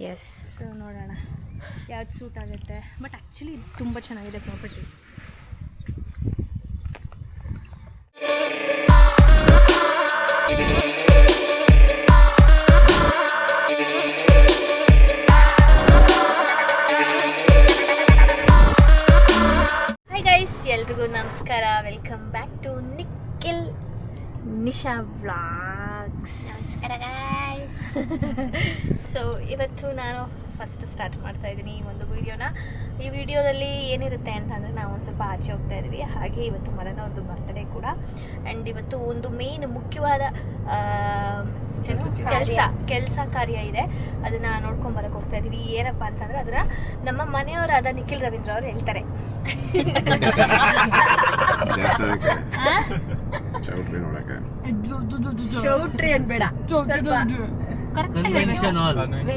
S. So ನೋಡೋಣ ಯಾವ್ದು suit ಆಗುತ್ತೆ. ಬಟ್ ಆ್ಯಕ್ಚುಲಿ ತುಂಬ ಚೆನ್ನಾಗಿದೆ ಪ್ರಾಪರ್ಟಿ. ಹಾಯ್ ಗೈಸ್, ಎಲ್ರಿಗೂ ನಮಸ್ಕಾರ. Welcome back to Nikhil Nisha vlogs. ನಮಸ್ಕಾರ ಗೈಸ್. ಸೊ ಇವತ್ತು ನಾನು ಫಸ್ಟ್ ಸ್ಟಾರ್ಟ್ ಮಾಡ್ತಾ ಇದ್ದೀನಿ ಈ ಒಂದು ವಿಡಿಯೋನ. ಈ ವಿಡಿಯೋದಲ್ಲಿ ಏನಿರುತ್ತೆ ಅಂತಂದರೆ ನಾವು ಒಂದು ಸ್ವಲ್ಪ ಆಚೆ ಹೋಗ್ತಾ ಇದ್ವಿ. ಹಾಗೆ ಇವತ್ತು ಮದನ ಅವ್ರದ್ದು ಬರ್ತ್ಡೇ ಕೂಡ. ಆ್ಯಂಡ್ ಇವತ್ತು ಒಂದು ಮೇನ್ ಮುಖ್ಯವಾದ ಕೆಲಸ ಕಾರ್ಯ ಇದೆ. ಅದನ್ನು ನೋಡ್ಕೊಂಬರಕ್ಕೆ ಹೋಗ್ತಾ ಇದ್ದೀವಿ. ಏನಪ್ಪ ಅಂತಂದರೆ ಅದನ್ನು ನಮ್ಮ ಮನೆಯವರಾದ ನಿಖಿಲ್ ರವೀಂದ್ರ ಅವರು ಹೇಳ್ತಾರೆ. ಚೌಟ್ರಿ ಅನ್ಬೇಡ,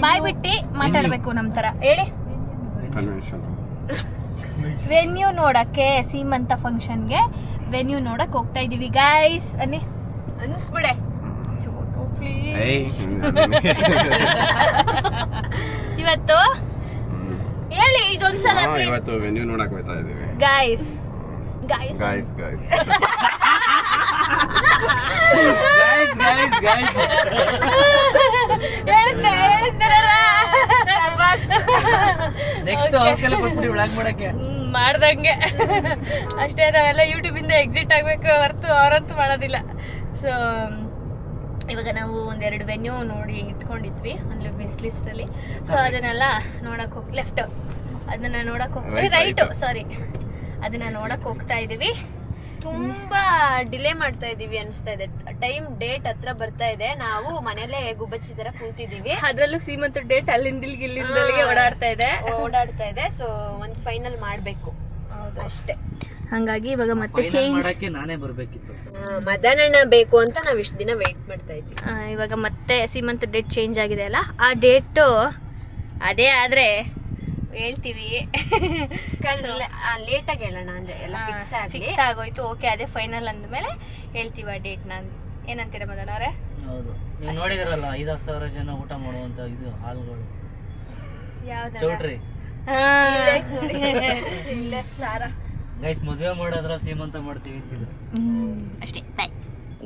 ಬಾಯ್ ಬಿಟ್ಟು ಮಾತಾಡ್ಬೇಕು ನಮ್ ತರ. ಹೇಳಿ. ವೆನ್ಯೂ ನೋಡಕ್ಕೆ, ಸೀಮಂತ ಫಂಕ್ಷನ್ಗೆ ವೆನ್ಯೂ ನೋಡಕ್ ಹೋಗ್ತಾ ಇದೀವಿ ಗೈಸ್. ಅನ್ನಿ ಅನ್ಸ್ಬಿಡೆ. ಇವತ್ತು ಹೇಳಿ ಇದೊಂದ್ಸಲ ಇವತ್ತು ವೆನ್ಯೂ ನೋಡಕ್ ಹೋಗ್ತಾ ಇದೀವಿ ಗೈಸ್. ಮಾಡ್ದಂಗೆ ಅಷ್ಟೇ. ನಾವೆಲ್ಲ ಯೂಟ್ಯೂಬ್ ಇಂದ ಎಕ್ಸಿಟ್ ಆಗ್ಬೇಕು ಹೊರತು ಅವರಂತೂ ಮಾಡೋದಿಲ್ಲ. ಸೊ ಇವಾಗ ನಾವು ಒಂದೆರಡು ವೆನ್ಯೂ ನೋಡಿ ಇಟ್ಕೊಂಡಿದ್ವಿ ಅಲ್ಲಿ ವಿಶ್ ಲಿಸ್ಟ್ ಅಲ್ಲಿ. ಸೊ ಅದನ್ನೆಲ್ಲ ನೋಡಕ್ ಹೋಗಿ ಲೆಫ್ಟ್ ಅದನ್ನ ನೋಡಕ್ ಹೋಗ್ತೀವಿ, ರೈಟ್ ಸಾರಿ, ಅದನ್ನ ನೋಡಕ್ ಹೋಗ್ತಾ ಇದೀವಿ. ತುಂಬಾ ಡಿಲೇ ಮಾಡ್ತಾ ಇದೀವಿ ಅನ್ಸ್ತಾ ಇದೆ. ಟೈಮ್ ಡೇಟ್ ಹತ್ರ ಬರ್ತಾ ಇದೆ. ನಾವು ಮನೇಲೆ ಗುಬ್ಬಚ್ಚಿ ತರ ಕೂತಿದೀವಿ. ಅದ್ರಲ್ಲೂ ಸೀಮಂತ ಡೇಟ್ ಇಲ್ಲಿಂದಲ್ಲಿಗೆ ಓಡಾಡ್ತಾ ಇದೆ. ಸೊ ಒಂದ್ ಫೈನಲ್ ಮಾಡ್ಬೇಕು ಅಷ್ಟೇ. ಹಂಗಾಗಿ ಇವಾಗ ಮತ್ತೆ ಚೇಂಜ್ ನಾನೇ ಬರ್ಬೇಕಿತ್ತು. ಮದನಣ್ಣ ಬೇಕು ಅಂತ ನಾವ್ ಇಷ್ಟ ದಿನ ವೇಟ್ ಮಾಡ್ತಾ ಇದ್ವಿ. ಇವಾಗ ಮತ್ತೆ ಸೀಮಂತ ಡೇಟ್ ಚೇಂಜ್ ಆಗಿದೆ ಅಲ್ಲ, ಆ ಡೇಟ್ ಅದೇ ಆದ್ರೆ ಹೇಳ್ತೀವಿ. ಲೇಟ್ ಆಗಿ ಹೇಳೋಣ ಅಂದ್ರೆ ಎಲ್ಲ ಫಿಕ್ಸ್ ಆಗೋಯ್ತು. ಓಕೆ, ಅದೇ ಫೈನಲ್ ಅಂದ್ಮೇಲೆ ಹೇಳ್ತೀವಿ ಆ ಡೇಟ್. ನಾನು ಏನಂತೀರ ಮದನ ಅವರೇ? ಹೌದು, ನೀವು ನೋಡಿದ್ರಲ್ಲ 5,000 ಜನ ಊಟ ಮಾಡುವಂತ ಇದು ಹಾಲ್ಗಳು. ಯಾವ್ದು? ಚೌಟ್ರಿ ಸಾರಾ ಗೈಸ್. ಮದುವೆ ಮಾಡೋದ್ರ ಸೀಮಂತ ಮಾಡ್ತೀವಿ ಅಂತಿದ್ರು ಅಷ್ಟೇ.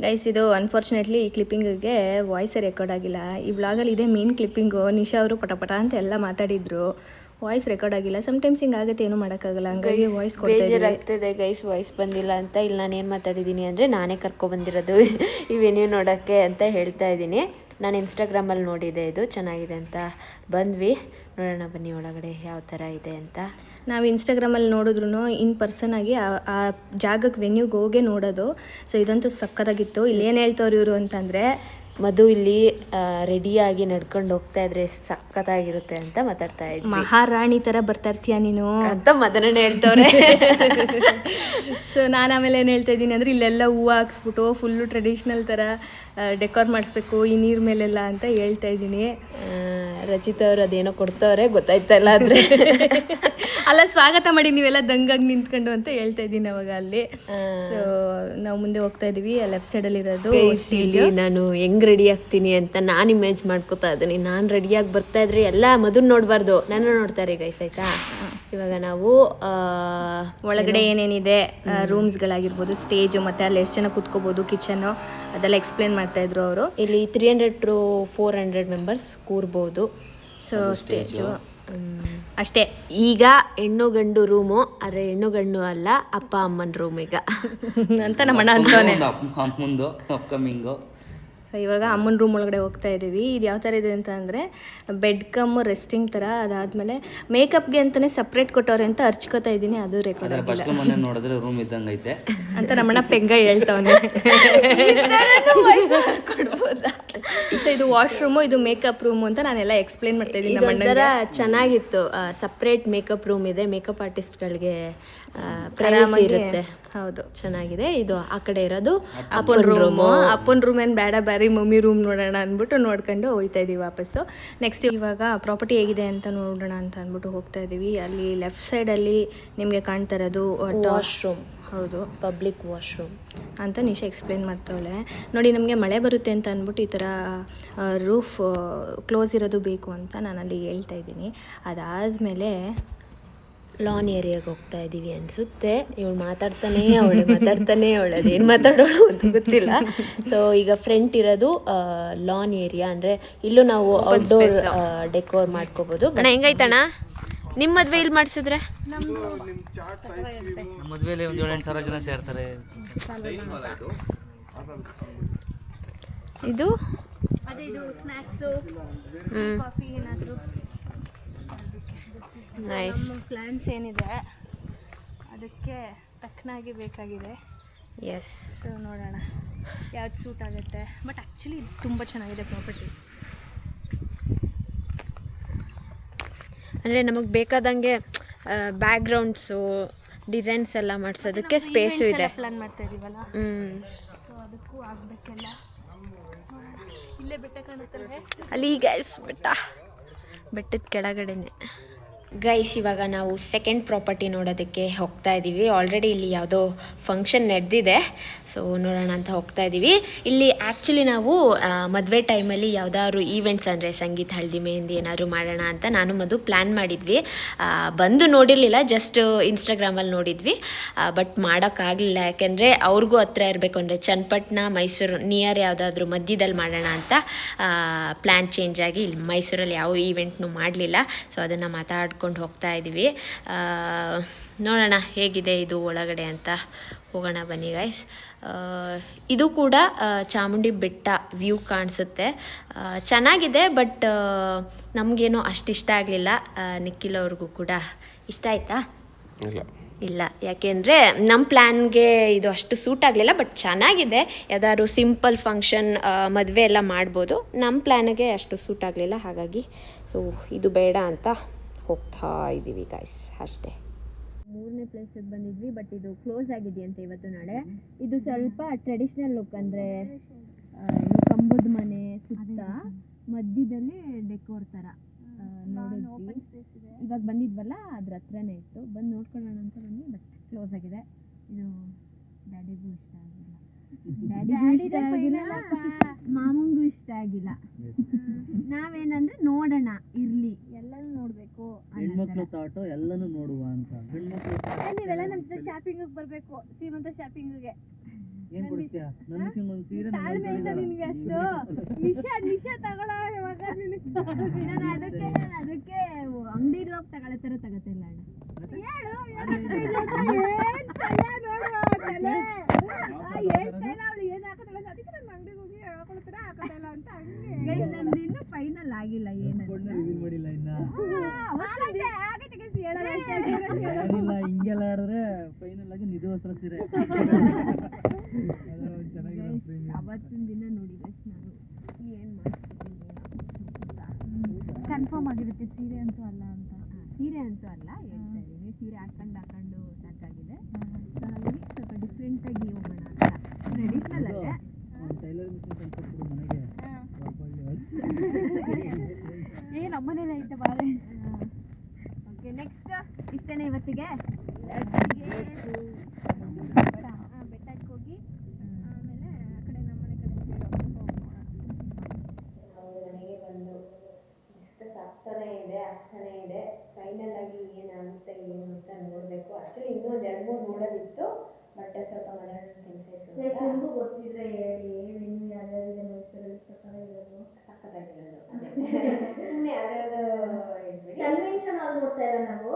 ಗೈಸ್, ಇದು ಅನ್ಫಾರ್ಚುನೇಟ್ಲಿ ಈ ಕ್ಲಿಪ್ಪಿಂಗ್ಗೆ ವಾಯ್ಸ್ ರೆಕಾರ್ಡ್ ಆಗಿಲ್ಲ. ಈ ವ್ಲಾಗಲ್ಲಿ ಇದೆ ಮೇನ್ ಕ್ಲಿಪ್ಪಿಂಗು. ನಿಶಾ ಅವರು ಪಟ ಅಂತ ಎಲ್ಲ ಮಾತಾಡಿದ್ರು. ವಾಯ್ಸ್ ರೆಕಾರ್ಡ್ ಆಗಿಲ್ಲ. ಸಮ್ಟೈಮ್ಸ್ ಹಿಂಗಾಗುತ್ತೆ, ಏನು ಮಾಡೋಕ್ಕಾಗಲ್ಲ. ಹಂಗಾಗಿ ವಾಯ್ಸ್ ಬೇಜಾರಾಗ್ತಿದೆ ಗೈಸ್, ವಾಯ್ಸ್ ಬಂದಿಲ್ಲ ಅಂತ. ಇಲ್ಲಿ ನಾನು ಏನು ಮಾತಾಡಿದ್ದೀನಿ ಅಂದರೆ, ನಾನೇ ಕರ್ಕೊಬಂದಿರೋದು ಈ ವೆನ್ಯೂ ನೋಡೋಕ್ಕೆ ಅಂತ ಹೇಳ್ತಾ ಇದ್ದೀನಿ. ನಾನು ಇನ್ಸ್ಟಾಗ್ರಾಮಲ್ಲಿ ನೋಡಿದೆ, ಇದು ಚೆನ್ನಾಗಿದೆ ಅಂತ ಬಂದ್ವಿ. ನೋಡೋಣ ಬನ್ನಿ ಒಳಗಡೆ ಯಾವ ಥರ ಇದೆ ಅಂತ. ನಾವು ಇನ್ಸ್ಟಾಗ್ರಾಮಲ್ಲಿ ನೋಡಿದ್ರು ಇನ್ ಪರ್ಸನ್ ಆಗಿ ಆ ಜಾಗಕ್ಕೆ ವೆನ್ಯೂಗೆ ಹೋಗೇ ನೋಡೋದು. ಸೊ ಇದಂತೂ ಸಕ್ಕತ್ತಾಗಿತ್ತು. ಇಲ್ಲಿ ಏನು ಹೇಳ್ತವ್ರು ಇವರು ಅಂತಂದರೆ, ಮಧು ಇಲ್ಲಿ ರೆಡಿಯಾಗಿ ನಡ್ಕೊಂಡು ಹೋಗ್ತಾ ಇದ್ರೆ ಸಕ್ಕತ್ತಾಗಿರುತ್ತೆ ಅಂತ ಮಾತಾಡ್ತಾ ಇದ್ವಿ. ಮಹಾರಾಣಿ ಥರ ಬರ್ತಾ ಇರ್ತೀಯ ನೀನು ಅಂತ ಮದನಣ್ಣ ಹೇಳ್ತವ್ರೆ. ಸೊ ನಾನು ಆಮೇಲೆ ಏನು ಹೇಳ್ತಾ ಇದ್ದೀನಿ ಅಂದರೆ, ಇಲ್ಲೆಲ್ಲ ಹೂವು ಹಾಕ್ಸ್ಬಿಟ್ಟು ಫುಲ್ಲು ಟ್ರೆಡಿಷ್ನಲ್ ಥರ ಡೆಕೋರ್ ಮಾಡಿಸ್ಬೇಕು ಈ ನೀರ್ ಮೇಲೆಲ್ಲ ಅಂತ ಹೇಳ್ತಾ ಇದ್ದೀನಿ. ರಚಿತಾ ಅವ್ರು ಅದೇನೋ ಕೊಡ್ತವ್ರೆ, ಗೊತ್ತಾಯ್ತಲ್ಲ ಆದ್ರೆ ಅಲ್ಲ, ಸ್ವಾಗತ ಮಾಡಿ ನೀವೆಲ್ಲ ದಂಗಾಗಿ ನಿಂತ್ಕೊಂಡು ಅಂತ ಹೇಳ್ತಾ ಇದ್ದೀನಿ ಅವಾಗ ಅಲ್ಲಿ. ಸೊ ನಾವು ಮುಂದೆ ಹೋಗ್ತಾ ಇದೀವಿ. ಲೆಫ್ಟ್ ಸೈಡಲ್ಲಿ ಇರೋದು ಸ್ಟೇಜ್. ನಾನು ಹೆಂಗ್ ರೆಡಿ ಆಗ್ತೀನಿ ಅಂತ ನಾನು ಇಮೇಜ್ ಮಾಡ್ಕೋತಾ ಇದ್ದೀನಿ. ನಾನು ರೆಡಿಯಾಗಿ ಬರ್ತಾ ಇದ್ರೆ ಎಲ್ಲ ಮಧುನ್ ನೋಡ್ಬಾರ್ದು, ನನ್ನ ನೋಡ್ತಾರೆ ಗೈಸ್, ಆಯ್ತಾ? ಇವಾಗ ನಾವು ಒಳಗಡೆ ಏನೇನಿದೆ ರೂಮ್ಸ್ಗಳಾಗಿರ್ಬೋದು, ಸ್ಟೇಜು, ಮತ್ತೆ ಅಲ್ಲಿ ಎಷ್ಟು ಜನ ಕುತ್ಕೋಬಹುದು, ಕಿಚನ್ನು, ಅದೆಲ್ಲ ಎಕ್ಸ್ಪ್ಲೇನ್ ಮಾಡ್ತಾ ಇದ್ರು ಅವರು. ಇಲ್ಲಿ 300 to 400 ಮೆಂಬರ್ಸ್ ಕೂರ್ಬೋದು. ಸೊ ಸ್ಟೇಜು ಅಷ್ಟೇ. ಈಗ ಹೆಣ್ಣು ಗಂಡು ರೂಮು, ಅರೆ ಹೆಣ್ಣು ಗಂಡು ಅಲ್ಲ, ಅಪ್ಪ ಅಮ್ಮನ ರೂಮ್ ಈಗ ಅಂತ ನಮ್ಮ ಅಣ್ಣ ಅಂತಾನೆ. ಅಮ್ಮಂದು ಅಪ್ಕಮಿಂಗು. ಸೊ ಇವಾಗ ಅಮ್ಮನ ರೂಮ್ ಒಳಗಡೆ ಹೋಗ್ತಾ ಇದ್ದೀವಿ. ಇದು ಯಾವ ಥರ ಇದೆ ಅಂತ ಅಂದರೆ, ಬೆಡ್ ಕಮ್ ರೆಸ್ಟಿಂಗ್ ಥರ. ಅದಾದಮೇಲೆ ಮೇಕಪ್ಗೆ ಅಂತಲೇ ಸಪ್ರೇಟ್ ಕೊಟ್ಟವ್ರೆ ಅಂತ ಅರ್ಚ್ಕೋತಾ ಇದ್ದೀನಿ. ಅದು ರೆಕಾರ್ಡ್ ಆಗಿಲ್ಲ. ನೋಡಿದ್ರೆ ರೂಮ್ ಇದ್ದಂಗೆ ಐತೆ ಅಂತ ನಮ್ಮಣ್ಣ ಪೆಂಗ ಹೇಳ್ತಾವನೆ. ಸೊ ಇದು ವಾಶ್ರೂಮು, ಇದು ಮೇಕಪ್ ರೂಮು ಅಂತ ನಾನೆಲ್ಲ ಎಕ್ಸ್ಪ್ಲೇನ್ ಮಾಡ್ತಾ ಇದ್ದೀನಿ. ಒಂಥರ ಚೆನ್ನಾಗಿತ್ತು. ಸಪ್ರೇಟ್ ಮೇಕಪ್ ರೂಮ್ ಇದೆ, ಮೇಕಪ್ ಆರ್ಟಿಸ್ಟ್ಗಳಿಗೆ ಪ್ರೈವಸಿ ಇರುತ್ತೆ. ಹೌದು, ಚೆನ್ನಾಗಿದೆ. ಇದು ಆ ಕಡೆ ಇರೋದು ಅಪ್ಪನ ರೂಮು. ಅಪ್ಪನ ರೂಮ್ ಏನು ಬೇಡ, ಬ್ಯಾರಿ ಮಮ್ಮಿ ರೂಮ್ ನೋಡೋಣ ಅಂದ್ಬಿಟ್ಟು ನೋಡ್ಕೊಂಡು ಹೋಗ್ತಾ ಇದೀವಿ ವಾಪಸ್ಸು. ನೆಕ್ಸ್ಟ್ ಇವಾಗ ಪ್ರಾಪರ್ಟಿ ಹೇಗಿದೆ ಅಂತ ನೋಡೋಣ ಅಂತ ಅಂದ್ಬಿಟ್ಟು ಹೋಗ್ತಾ ಇದೀವಿ. ಅಲ್ಲಿ ಲೆಫ್ಟ್ ಸೈಡಲ್ಲಿ ನಿಮಗೆ ಕಾಣ್ತಾ ಇರೋದು ಹೌದು ಪಬ್ಲಿಕ್ ವಾಶ್ರೂಮ್ ಅಂತ ನಿಶಾ ಎಕ್ಸ್ಪ್ಲೇನ್ ಮಾಡ್ತಾವಳೆ. ನೋಡಿ ನಮಗೆ ಮಳೆ ಬರುತ್ತೆ ಅಂತ ಅಂದ್ಬಿಟ್ಟು ಈ ಥರ ರೂಫ್ ಕ್ಲೋಸ್ ಇರೋದು ಬೇಕು ಅಂತ ನಾನು ಅಲ್ಲಿ ಹೇಳ್ತಾ ಇದ್ದೀನಿ. ಅದಾದಮೇಲೆ ಲಾನ್ ಏರಿಯಾಗೆ ಹೋಗ್ತಾ ಇದ್ದೀವಿ ಅನಿಸುತ್ತೆ. ಇವಳು ಮಾತಾಡ್ತಾನೇ ಅವಳು ಅದೇನು ಮಾತಾಡೋಳು ಅಂತ ಗೊತ್ತಿಲ್ಲ. ಸೊ ಈಗ ಫ್ರಂಟ್ ಇರೋದು ಲಾನ್ ಏರಿಯಾ, ಅಂದರೆ ಇಲ್ಲೂ ನಾವು ಔಟ್ಡೋರ್ ಡೆಕೋರ್ ಮಾಡ್ಕೋಬೋದು. ಅಣ್ಣ ಹೆಂಗಾಯ್ತಣ್ಣ ನಿಮ್ಮ ಮದುವೆ ಇಲ್ಲಿ ಮಾಡಿಸಿದ್ರೆ? ಮದುವೆಯಲ್ಲಿ ಒಂದು 7-8 ಸಾವಿರ ಜನ ಸೇರ್ತಾರೆ. ಇದು ಅದೇ ಇದು ಸ್ನ್ಯಾಕ್ಸು ಕಾಫಿ ಏನಾದರೂ ನೈಸ್. ನಮ್ಮ ಪ್ಲ್ಯಾನ್ಸ್ ಏನಿದೆ ಅದಕ್ಕೆ ತಕ್ಕನಾಗಿ ಬೇಕಾಗಿದೆ. ಎಸ್, ಸೊ ನೋಡೋಣ ಯಾವ್ದು ಸೂಟ್ ಆಗುತ್ತೆ. ಬಟ್ ಆ್ಯಕ್ಚುಲಿ ಇದು ತುಂಬ ಚೆನ್ನಾಗಿದೆ ಪ್ರಾಪರ್ಟಿ. ಅಂದರೆ ನಮಗೆ ಬೇಕಾದಂಗೆ ಬ್ಯಾಕ್ಗ್ರೌಂಡ್ಸು ಡಿಸೈನ್ಸ್ ಎಲ್ಲ ಮಾಡಿಸೋದಕ್ಕೆ ಸ್ಪೇಸು ಇದೆ. ಪ್ಲಾನ್ ಮಾಡ್ತಾ ಇದೀವಲ್ಲ, ಸೊ ಅದಕ್ಕೂ ಆಗಬೇಕೆಲ್ಲ. ಇಲ್ಲೇ ಬೆಟ್ಟ ಕಾಣುತ್ತಲ್ವೇ, ಅಲ್ಲಿ ಗೈಸ್ ಬೆಟ್ಟದ ಕೆಳಗಡೆನೆ. ಗೈಸ್ ಇವಾಗ ನಾವು ಸೆಕೆಂಡ್ ಪ್ರಾಪರ್ಟಿ ನೋಡೋದಕ್ಕೆ ಹೋಗ್ತಾ ಇದ್ದೀವಿ. ಆಲ್ರೆಡಿ ಇಲ್ಲಿ ಯಾವುದೋ ಫಂಕ್ಷನ್ ನಡೆದಿದೆ, ಸೊ ನೋಡೋಣ ಅಂತ ಹೋಗ್ತಾ ಇದ್ದೀವಿ. ಇಲ್ಲಿ ಆ್ಯಕ್ಚುಲಿ ನಾವು ಮದುವೆ ಟೈಮಲ್ಲಿ ಯಾವುದಾದ್ರು ಈವೆಂಟ್ಸ್ ಅಂದರೆ ಸಂಗೀತ, ಹಳದಿ, ಮೆಹಂದಿ ಏನಾದರೂ ಮಾಡೋಣ ಅಂತ ನಾನು ಮದು ಪ್ಲ್ಯಾನ್ ಮಾಡಿದ್ವಿ. ಬಂದು ನೋಡಿರಲಿಲ್ಲ, ಜಸ್ಟ್ ಇನ್ಸ್ಟಾಗ್ರಾಮಲ್ಲಿ ನೋಡಿದ್ವಿ. ಬಟ್ ಮಾಡೋಕ್ಕಾಗಲಿಲ್ಲ, ಯಾಕೆಂದರೆ ಅವ್ರಿಗೂ ಹತ್ರ ಇರಬೇಕು. ಅಂದರೆ ಚನ್ನಪಟ್ಟಣ ಮೈಸೂರು ನಿಯರ್ ಯಾವುದಾದ್ರೂ ಮಧ್ಯದಲ್ಲಿ ಮಾಡೋಣ ಅಂತ ಪ್ಲ್ಯಾನ್ ಚೇಂಜ್ ಆಗಿ ಇಲ್ಲಿ ಮೈಸೂರಲ್ಲಿ ಯಾವ ಈವೆಂಟ್ನೂ ಮಾಡಲಿಲ್ಲ. ಸೊ ಅದನ್ನು ಮಾತಾಡ್ಕೊಂಡು ಹೋಗ್ತಾ ಇದ್ದೀವಿ. ನೋಡೋಣ ಹೇಗಿದೆ ಇದು ಒಳಗಡೆ ಅಂತ. ಹೋಗೋಣ ಬನ್ನಿ ಗೈಸ್. ಇದು ಕೂಡ ಚಾಮುಂಡಿ ಬೆಟ್ಟ ವ್ಯೂ ಕಾಣಿಸುತ್ತೆ. ಚೆನ್ನಾಗಿದೆ, ಬಟ್ ನಮಗೇನೋ ಅಷ್ಟು ಇಷ್ಟ ಆಗಲಿಲ್ಲ. ನಿಖಿಲ್ ಅವ್ರಿಗೂ ಕೂಡ ಇಷ್ಟ ಆಯಿತಾ? ಇಲ್ಲ, ಯಾಕೆಂದರೆ ನಮ್ಮ ಪ್ಲ್ಯಾನ್ಗೆ ಇದು ಅಷ್ಟು ಸೂಟ್ ಆಗಲಿಲ್ಲ. ಬಟ್ ಚೆನ್ನಾಗಿದೆ, ಯಾವ್ದಾದ್ರು ಸಿಂಪಲ್ ಫಂಕ್ಷನ್ ಮದುವೆ ಎಲ್ಲ ಮಾಡ್ಬೋದು. ನಮ್ಮ ಪ್ಲ್ಯಾನಿಗೆ ಅಷ್ಟು ಸೂಟ್ ಆಗಲಿಲ್ಲ, ಹಾಗಾಗಿ ಸೊ ಇದು ಬೇಡ ಅಂತ ಹೋಗ್ತಾ ಇದ್ದೀವಿ ಗೈಸ್ ಅಷ್ಟೇ. 3ನೇ ಪ್ಲೇಸಿಗೆ ಬಂದಿದ್ವಿ, ಬಟ್ ಇದು ಕ್ಲೋಸ್ ಆಗಿದೆಯಂತೆ ಇವತ್ತು ನಾಳೆ. ಇದು ಸ್ವಲ್ಪ ಟ್ರೆಡಿಷ್ನಲ್ ಲುಕ್, ಅಂದರೆ ಕಂಬದ ಮನೆ ಸುತ್ತ ಮಧ್ಯದಲ್ಲಿ ಡೆಕೋರ್ ಥರ ನೋಡಿದ್ವಿ. ಇವಾಗ ಬಂದಿದ್ವಲ್ಲ ಅದ್ರ ಹತ್ರನೇ ಇತ್ತು, ಬಂದು ನೋಡ್ಕೊಳ್ಳೋಣ ಅಂತ ಬಂದು, ಬಟ್ ಕ್ಲೋಸ್ ಆಗಿದೆ. ಇದು ಡ್ಯಾಡಿಗೂ ಇಷ್ಟ ಆಗಿಲ್ಲ, ಮಾಮಂಗೂ ಇಷ್ಟ ಆಗಿಲ್ಲ. ನಾವೇನಂದ್ರೆ ನೋಡೋಣ ಇರ್ಲಿ, ಎಲ್ಲನೂ ನೋಡ್ಬೇಕು, ಹೆಣ್ಮಕ್ಳು ತಾಟು ಎಲ್ಲನೂ ನೋಡುವ ಅಂತ. ನೀವೆಲ್ಲ ನಮ್ಮ ಜೊತೆ ಶಾಪಿಂಗ್ ಬರಬೇಕು, ಸೀಮಂತ ಶಾಪಿಂಗ್ಗೆ. ಏನ್ ಕೊಡ್ತೀಯಾ? ನನಗೆ ಒಂದು ಸೀರೆ ನಿನ್ಗೆ ಅಷ್ಟು ನಿಶಾ ತಗೊಳ್ಳೋ ಇವಾಗ ಅದಕ್ಕೆ ಅಂಗಡಿ ಇರುವಾಗ ತಗೊಳ್ಳೋ ಥರ ತಗತ್ತಿಲ್ಲ ಅಣ್ಣ. ನಂದಿನ್ನು ಫೈನಲ್ ಆಗಿಲ್ಲ, ಮಾಡಿಲ್ಲ ಇನ್ನ. ಹಿಂಗೆಲ್ಲ ಆಡಿದ್ರೆ ಫೈನಲ್ ಆಗಿ ನಿಧೋಸ್ತ್ರ ಸೀರೆ. ಅವತ್ತಿನ ದಿನ ನೋಡಿದ್ರೆ ನಾನು ಏನು ಮಾಡ್ತೀನಿ ಕನ್ಫರ್ಮ್ ಆಗಿರುತ್ತೆ ಸೀರೆ ಅಂತೂ ಅಲ್ಲ ಅಂತ. ಸೀರೆ ಅಂತೂ ಅಲ್ಲ ಹೇಳ್ತಾ ಇದ್ದೀನಿ, ಸೀರೆ ಹಾಕೊಂಡು ಸಾಕಾಗಿದೆ. ಸೊ ಹಾಗಾಗಿ ಸ್ವಲ್ಪ ಡಿಫ್ರೆಂಟಾಗಿ ಹೋಗೋಣ ಅಂತ. ಟ್ರೆಡಿಷ್ನಲ್ ಅಲ್ಲೇ ಟೈಲರ್ ಮಿಷನ್ ತಂದ್ಕೊಟ್ಬಿಡು ಮನೆಗೆ. ನಮ್ಮನೇಲಿ ಐತೆ ಬಾಳೆ. ಓಕೆ, ನೆಕ್ಸ್ಟ್ ಇಷ್ಟೇನೆ ಇವತ್ತಿಗೆ. ಬೆಟ್ಟಕ್ಕೆ ಹೋಗಿ ಆಮೇಲೆ ಆ ಕಡೆ ನಮ್ಮನೆ ಕಡೆ ನನಗೆ ಬಂದು ಡಿಸ್ಕಸ್ ಆಗ್ತಾನೆ ಇದೆ. ಫೈನಲ್ ಆಗಿ ಏನಾಗುತ್ತೆ ಏನು ಅಂತ ನೋಡಬೇಕು. ಆ್ಯಕ್ಚುಲಿ ಇನ್ನೂ ಒಂದು 2-3 ನೋಡೋದಿತ್ತು, ಬಟ್ ಸ್ವಲ್ಪ ಮನೆಯಲ್ಲಿ ಕೆಲಸ ಇತ್ತು. ನಿಮಗೂ ಗೊತ್ತಿದ್ರೆ ಏನು ಯಾವ್ಯಾವಿದೆ ಮೈಸೂರಲ್ಲಿ ಸಕ್ಕತ್ತಾಗಿರೋದು ಸುಮ್ಮನೆ ಕನ್ವೆನ್ಷನ್ ಹಾಲ್ ನೋಡ್ತಾ ಇಲ್ಲ ನಾವು.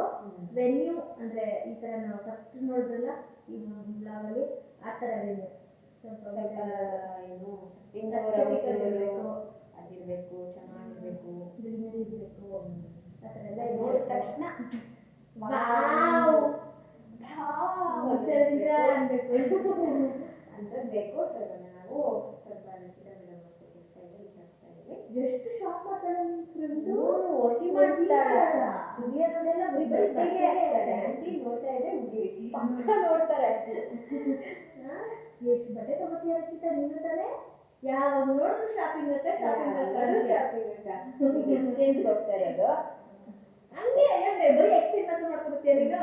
ವೆನ್ಯೂ ಅಂದರೆ ಈ ಥರ ನಾವು ಫಸ್ಟ್ ನೋಡಿದ್ರಲ್ಲ ಈ ಬ್ಲಾಗಲ್ಲಿ, ಆ ಥರ ವೆನ್ಯೂ ಸ್ವಲ್ಪ ಏನು ಅದಿರಬೇಕು, ಚೆನ್ನಾಗಿರಬೇಕು, ಗ್ರೀನರಿ ಇರಬೇಕು, ಆ ಥರ ಎಲ್ಲ ನೋಡಿದ ತಕ್ಷಣ ಅಂತಬೇಕು. ಸ್ವಲ್ಪ ನಾವು ಸ್ವಲ್ಪ ಎಷ್ಟು ಶಾಪ್ ಮಾಡ್ತಾಳೆ ಹೊಸಿ ಮಾಡ್ತಾಳೆ. ಹುಡುಗಿಯರನ್ನೆಲ್ಲ ಆಂಟಿ ನೋಡ್ತಾ ಇದೆ, ಪಕ್ಕ ನೋಡ್ತಾರೆ. ಎಷ್ಟು ಬಟ್ಟೆ ತಗೋತೀಯ ರಚಿತ ನೀನು ತಾನೆ? ಯಾವಾಗ ನೋಡಿದ್ರು ಶಾಪಿಂಗ್ ಎಕ್ಸ್ಚೇಂಜ್ ಹೋಗ್ತಾರೆ. ಅದು ಹಂಗೆ ಬರೀ ಎಕ್ಸ್ಚೇಂಜ್ ಮಾತ್ರ ಮಾಡ್ಕೊಡ್ತೀಯ ನೀನು?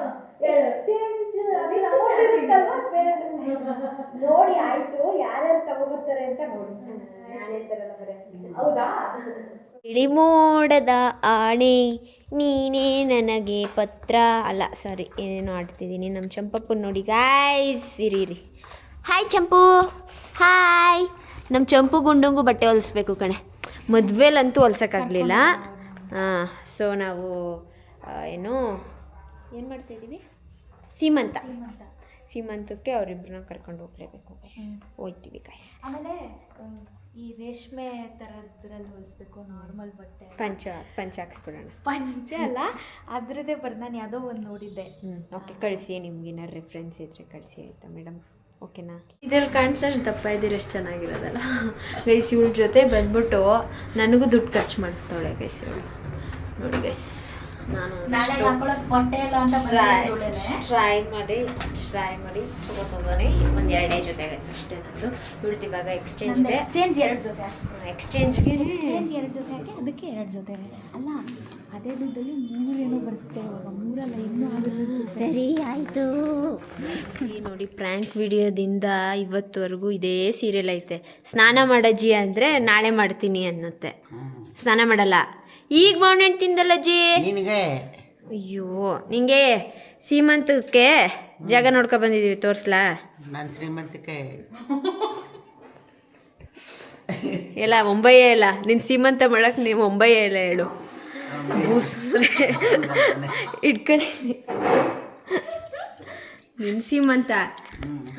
ನೋಡಿ ಆಯ್ತು, ಯಾರ್ಯಾರು ತಗೋಬರ್ತಾರೆ ಅಂತ ನೋಡಿ. ಹೌದಾ? ಇಳಿಮೋಡದ ಆಣೆ ನೀನೇ ನನಗೆ ಪತ್ರ ಅಲ್ಲ ಸಾರಿ ಏನೇನೋ ಆಡ್ತಿದ್ದೀನಿ. ನಮ್ಮ ಚಂಪಪ್ಪನ ನೋಡಿ ಗಾಯ್ಸ್. ಇರಿ ಹಾಯ್ ಚಂಪು, ಹಾಯ್. ನಮ್ಮ ಚಂಪು ಗುಂಡಂಗೂ ಬಟ್ಟೆ ಹೊಲಿಸ್ಬೇಕು ಕಣೆ. ಮದುವೆಲಂತೂ ಹೊಲ್ಸೋಕ್ಕಾಗಲಿಲ್ಲ. ಸೊ ನಾವು ಏನು ಮಾಡ್ತಾಯಿದ್ದೀವಿ, ಸೀಮಂತಕ್ಕೆ ಅವರಿಬ್ಬರನ್ನ ಕರ್ಕೊಂಡು ಹೋಗ್ಲೇಬೇಕು. ಹೋಗ್ತೀವಿ ಗಾಯ್ಸ್. ಆಮೇಲೆ ಈ ರೇಷ್ಮೆ ಥರದ್ರಲ್ಲಿ ಹೊಲಿಸ್ಬೇಕು, ನಾರ್ಮಲ್ ಬಟ್ಟೆ ಪಂಚ ಹಾಕ್ಸ್ಬಿಡೋಣ. ಪಂಚ ಅಲ್ಲ, ಅದರದ್ದೇ ನಾನು ಯಾವುದೋ ಒಂದು ನೋಡಿದ್ದೆ. ಓಕೆ, ಕಳಿಸಿ. ನಿಮ್ಗೇನಾರು ರೆಫರೆನ್ಸ್ ಇದ್ದರೆ ಕಳಿಸಿ ಆಯಿತಾ ಮೇಡಮ್? ಓಕೆನಾ? ಇದ್ರಲ್ಲಿ ಕಾಣಿಸೋಷ್ಟು ದಪ್ಪ ಇದ್ದೀರಿ, ಎಷ್ಟು ಚೆನ್ನಾಗಿರೋದಲ್ಲ ಗೈಸ್. ಇವಳ ಜೊತೆ ಬಂದ್ಬಿಟ್ಟು ನನಗೂ ದುಡ್ಡು ಖರ್ಚು ಮಾಡಿಸ್ತಾಳೆ ಗೈಸ್ ಇವಳು. ನೋಡಿ ಗೈಸ್, ನಾನು ಟ್ರೈ ಮಾಡಿ ತೊಗೊತಂದಾನೆ ಒಂದು 2 ಜೊತೆ ಗೈಸ್ ಅಷ್ಟೇ. ನಂದು ಇವಳು ಇವಾಗ ಎಕ್ಸ್ಚೇಂಜ್ 2 ಜೊತೆ ಎಕ್ಸ್ಚೇಂಜ್ಗೆ 2 ಜೊತೆ ಹಾಕಿ ಅದಕ್ಕೆ 2 ಜೊತೆ ಅಲ್ಲ, ಅದೇ ದುಡ್ಡಲ್ಲಿ 3 ಏನೋ ಬರುತ್ತೆ. ಇವಾಗ 3 ಅಲ್ಲ, ಇನ್ನೂ ಆಗುತ್ತೆ. ಸರಿ ಆಯಿತು. ಈ ನೋಡಿ, ಪ್ರ್ಯಾಂಕ್ ವಿಡಿಯೋದಿಂದ ಇವತ್ತುವರೆಗೂ ಇದೇ ಸೀರಿಯಲ್ ಐತೆ. ಸ್ನಾನ ಮಾಡಜ್ಜಿ ಅಂದರೆ ನಾಳೆ ಮಾಡ್ತೀನಿ ಅನ್ನತ್ತೆ. ಸ್ನಾನ ಮಾಡಲ್ಲ. ಈಗ ಮಾವಿನ ತಿಂದಲ್ಲ ಅಜ್ಜಿ ನಿನಗೆ. ಅಯ್ಯೋ, ನಿಂಗೆ ಸೀಮಂತಕ್ಕೆ ಜಾಗ ನೋಡ್ಕೊ ಬಂದಿದ್ದೀವಿ, ತೋರಿಸ್ಲಾ? ನಾನು ಶ್ರೀಮಂತಕ್ಕೆ ಎಲ್ಲ ಒಂಬೈಯೇ ಇಲ್ಲ. ನಿನ್ನ ಸೀಮಂತ ಮಾಡಕ್ಕೆ ನೀವು ಒಂಬೈಯೇ ಇಲ್ಲ ಹೇಳು. ಇಟ್ಕೊಳ್ಳಿ ನಿನ್ನ ಸೀಮಂತ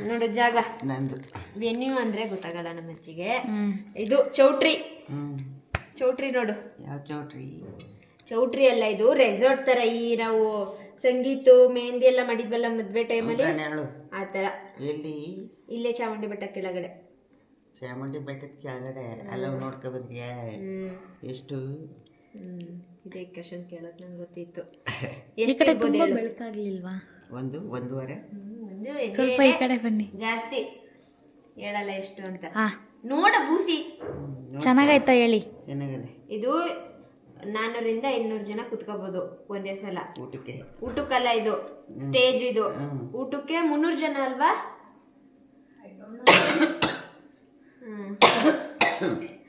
ನೋಡು ಜಾಗ. ನಂದು ವೆನ್ಯೂ ಅಂದರೆ ಗೊತ್ತಾಗಲ್ಲ ನಮ್ಮ ಅಜ್ಜಿಗೆ. ಇದು ಚೌಟ್ರಿ ನೋಡು. ಯಾವ ಚೌಟ್ರಿ ಅಲ್ಲ, ಇದು ರೆಸಾರ್ಟ್ ಥರ. ಈ ನಾವು ಸಂಗೀತ ಮೆಹಂದಿ ಎಲ್ಲ ಮಾಡಿದ್ವಲ್ಲ ಮದುವೆ ಟೈಮಲ್ಲಿ, ಆ ಥರ. ಎಲ್ಲಿ? ಇಲ್ಲೇ ಚಾಮುಂಡಿ ಬೆಟ್ಟ ಕೆಳಗಡೆ. ಚಾಮುಂಡಿ ಬೆಟ್ಟದ ಕೆಳಗಡೆ ಅಲ್ಲ ನೋಡ್ಕೊ ಬಂದ್ಯಾ? ಎಷ್ಟು? ಇದೇ ಕ್ವಶನ್ ಕೇಳೋದು ನಂಗೆ ಗೊತ್ತಿತ್ತು. ಬೆಳಕಾಗ್ಲಿಲ್ವಾ? 1-1.5. ಸ್ವಲ್ಪ ಈ ಕಡೆ ಬನ್ನಿ. ಜಾಸ್ತಿ ಹೇಳಲ್ಲ ಎಷ್ಟು ಅಂತ. ನೋಡ ಬೂಸಿ ಚೆನ್ನಾಗಾಯ್ತಾ ಹೇಳಿ? ಚೆನ್ನಾಗಿದೆ. ಇದು 400ರಿಂದ 500 ಜನ ಕುತ್ಕೋಬಹುದು ಒಂದೇ ಸಲ. ಊಟಕ್ಕಲ್ಲ, ಇದು ಸ್ಟೇಜ್. ಇದು ಊಟಕ್ಕೆ 300 ಜನ ಅಲ್ವಾ?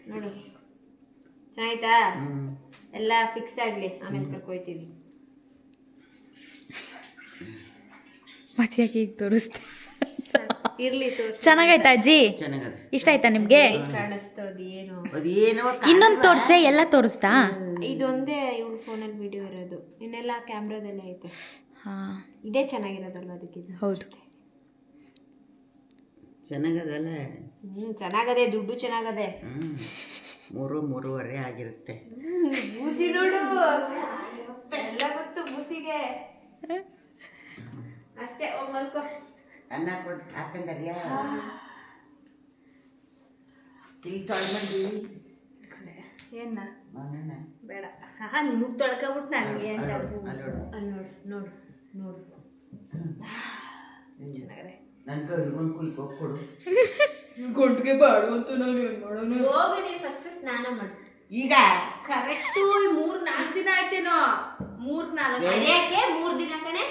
ನೋಡು ಚೆನ್ನಾಯ್ತಾ? ಎಲ್ಲ ಫಿಕ್ಸ್ ಆಗ್ಲಿ, ಆಮೇಲೆ ಕರ್ಕೊಯ್ತೀವಿ. ಮತ್ತೆ ಯಾಕೆ ಈಗ ತೋರಿಸ್ತೆ? ಇರ್ಲಿ ತೋರ್ಸಿ. ಚೆನ್ನಾಗಾಯ್ತಾ ಅಜ್ಜಿ? ಇಷ್ಟ ಆಯ್ತಾ ನಿಮ್ಗೆ? ಕಾಣಿಸ್ತದ ಏನು? ಇನ್ನೊಂದು ತೋರಿಸೆ, ಎಲ್ಲ ತೋರಿಸ್ತಾ? ಇದೊಂದೇ ಇವಳು ಫೋನಲ್ಲಿ ವಿಡಿಯೋ ಇರೋದು, ಇನ್ನೆಲ್ಲ ಕ್ಯಾಮ್ರಾದಲ್ಲೇ ಐತೆ. ಇದೇ ಚೆನ್ನಾಗಿರೋದಲ್ಲ ಅದಕ್ಕೆ. ಹೌದು, ಚೆನ್ನಾಗದಲ್ಲ. ಚೆನ್ನಾಗದೆ, ದುಡ್ಡು ಚೆನ್ನಾಗದೆ. 3-3.5 ಆಗಿರುತ್ತೆ. ಬೂಸಿ ನೋಡು, ಎಲ್ಲ ಗೊತ್ತು ಬೂಸಿಗೆ. ಅಷ್ಟೇ, ಮಲ್ಕೋ. ಅನ್ನ ಕೊಟ್ಟು ಹಾಕಂದರ್ಯಾ? ಇಲ್ಲಿ ತೊಳ್ಮಂಡಿ ಏನ ಬೇಡ. ನಿಮಗ್ ತೊಳ್ಕೊಬಿಟ್ಟು ನನಗೆ ಅಂತ. ಅಲ್ಲಿ ನೋಡು ನೋಡು ಚೆನ್ನಾಗಿದೆ. ನನ್ಗೆ ಒಂದು ಕುಯ್ಕೊ ಕೊಡು. ಗಂಟ್ಗೆ ಬಾಡು ಅಂತ ನಾನು ಏನು ಮಾಡೋಣ? ಹೋಗಿ ನೀನು ಫಸ್ಟ್ ಸ್ನಾನ ಮಾಡು. ಈಗ ಕರೆಕ್ಟು 3-4 ದಿನ ಆಯ್ತೇನೋ. 3-4 ಯಾಕೆ 3 ದಿನ ಕಣೆ?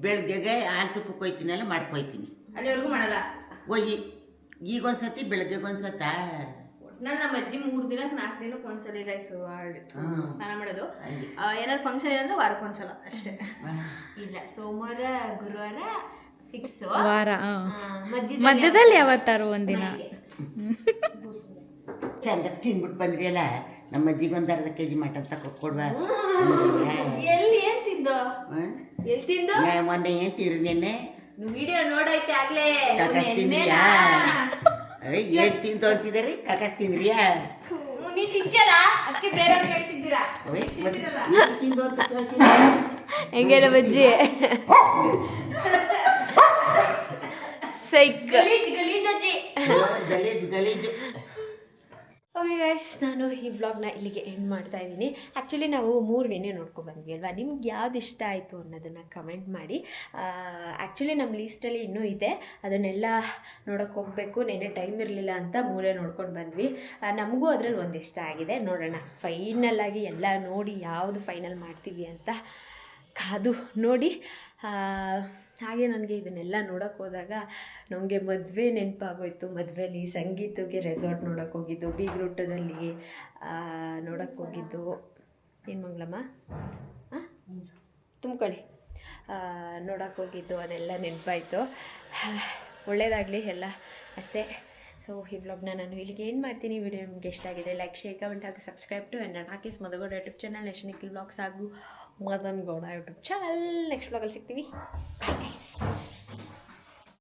ಬೆಳಗ್ಗೆಗೆ ತುಪ್ಪಕ್ಕೆ ಹೋಯ್ತೀನಲ್ಲ, ಮಾಡ್ಕೊಯ್ತೀನಿ. ಅಲ್ಲಿವರೆಗೂ ಮಾಡಲ್ಲ. ಹೋಗಿ ಈಗೊಂದ್ಸತಿ ಬೆಳಗ್ಗೆಗೆ ಒಂದ್ಸತ. ನಮ್ಮ ಅಜ್ಜಿ 3 ದಿನಕ್ಕೆ 4 ದಿನಕ್ಕೆ ಒಂದ್ಸಲ ಸ್ನಾನ ಮಾಡೋದು. ಏನಾದ್ರು ಫಂಕ್ಷನ್ ಏನಂದ್ರೆ ವಾರಕ್ಕೊಂದ್ಸಲ ಅಷ್ಟೇ. ಇಲ್ಲ, ಸೋಮವಾರ ಗುರುವಾರ ಫಿಕ್ಸ್. ವಾರ ಮಧ್ಯದಲ್ಲಿ ಯಾವತ್ತಾರು ಒಂದಿನ ಚಂದ ತಿನ್ಬಿಟ್ಟು ಬಂದ್ರಿ ಅಲ್ಲ. ನಮ್ಮ ಅಜ್ಜಿಗೆ ಒಂದು ಅರ್ಧ ಕೆಜಿ ಮಟನ್ ಕೊಡ್ವಾ? ಎಲ್ಲಿ ಏನ್ ತಿಂದು? ಎಲ್ಲಿ ತಿಂದು? ಮೊನ್ನೆ ಏನ್ ತಿಂದ್ರಿ? ನೆನ್ನೆ ವಿಡಿಯೋ ನೋಡೈತೆ ಆಗ್ಲೇ. ಕಾಕಾಸ್ ತಿಂದ್ರಿಯಾ? ಏನ್ ತಿಂತು ಅಂತಿದಾರಿ? ಕಾಕಾಸ್ ತಿಂದ್ರಿಯಾ? ನೀ ತಿಂತಿಯಲ್ಲ, ಅದಕ್ಕೆ ಬೇರೆ ಹೇಳ್ತಿದ್ದೀರಾ? ಹೆಂಗೆ ನಮ್ಮ ಅಜ್ಜಿ ಸೈಕ್ ಗಲೀಜು. ಓಕೆ ಗೈಸ್, ನಾನು ಈ ವ್ಲಾಗ್ನ ಇಲ್ಲಿಗೆ ಎಂಡ್ ಮಾಡ್ತಾ ಇದ್ದೀನಿ. ಆ್ಯಕ್ಚುಲಿ ನಾವು 3 ವೆನ್ಯೂ ನೋಡ್ಕೊ ಬಂದ್ವಿ ಅಲ್ವಾ? ನಿಮ್ಗೆ ಯಾವ್ದು ಇಷ್ಟ ಆಯಿತು ಅನ್ನೋದನ್ನು ಕಮೆಂಟ್ ಮಾಡಿ. ಆ್ಯಕ್ಚುಲಿ ನಮ್ಮ ಲೀಸ್ಟಲ್ಲಿ ಇನ್ನೂ ಇದೆ, ಅದನ್ನೆಲ್ಲ ನೋಡೋಕ್ಕೆ ಹೋಗಬೇಕು. ನೆನ್ನೆ ಟೈಮ್ ಇರಲಿಲ್ಲ ಅಂತ 3 ನೋಡ್ಕೊಂಡು ಬಂದ್ವಿ. ನಮಗೂ ಅದರಲ್ಲಿ ಒಂದು ಇಷ್ಟ ಆಗಿದೆ. ನೋಡೋಣ ಫೈನಲ್ ಆಗಿ ಎಲ್ಲ ನೋಡಿ ಯಾವುದು ಫೈನಲ್ ಮಾಡ್ತೀವಿ ಅಂತ ಕಾದು ನೋಡಿ. ಹಾಗೆ ನನಗೆ ಇದನ್ನೆಲ್ಲ ನೋಡೋಕ್ಕೆ ಹೋದಾಗ ನಮಗೆ ಮದುವೆ ನೆನಪಾಗೋಯ್ತು. ಮದುವೆಯಲ್ಲಿ ಸಂಗೀತಗೆ ರೆಸಾರ್ಟ್ ನೋಡೋಕ್ಕೆ ಹೋಗಿದ್ದು, ಬೀಗ್ರೂಟದಲ್ಲಿ ನೋಡೋಕ್ಕೆ ಹೋಗಿದ್ದು. ಏನು ಮಂಗಳಮ್ಮ ತುಂಬ್ಕೊಳ್ಳಿ ನೋಡೋಕ್ಕೆ ಹೋಗಿದ್ದು, ಅದೆಲ್ಲ ನೆನಪಾಯಿತು. ಒಳ್ಳೆಯದಾಗಲಿ ಎಲ್ಲ ಅಷ್ಟೇ. ಸೊ ಈ ವ್ಲಾಗ್ನ ನಾನು ಇಲ್ಲಿಗೆ ಏನು ಮಾಡ್ತೀನಿ. ವಿಡಿಯೋ ನಿಮಗೆ ಇಷ್ಟ ಆಗಿದೆ ಲೈಕ್, ಶೇರ್, ಕಮೆಂಟ್ ಹಾಕಿ ಸಬ್ಸ್ಕ್ರೈಬ್ ಟು ಆ್ಯಂಡ್ ಹಾಕಿ Madhugowda YouTube channel, Nikhil vlogs ಹಾಗೂ Madan Gowda YouTube channel. Next ವ್ಲಾಗಲ್ಲಿ ಸಿಗ್ತೀವಿ. Bye guys.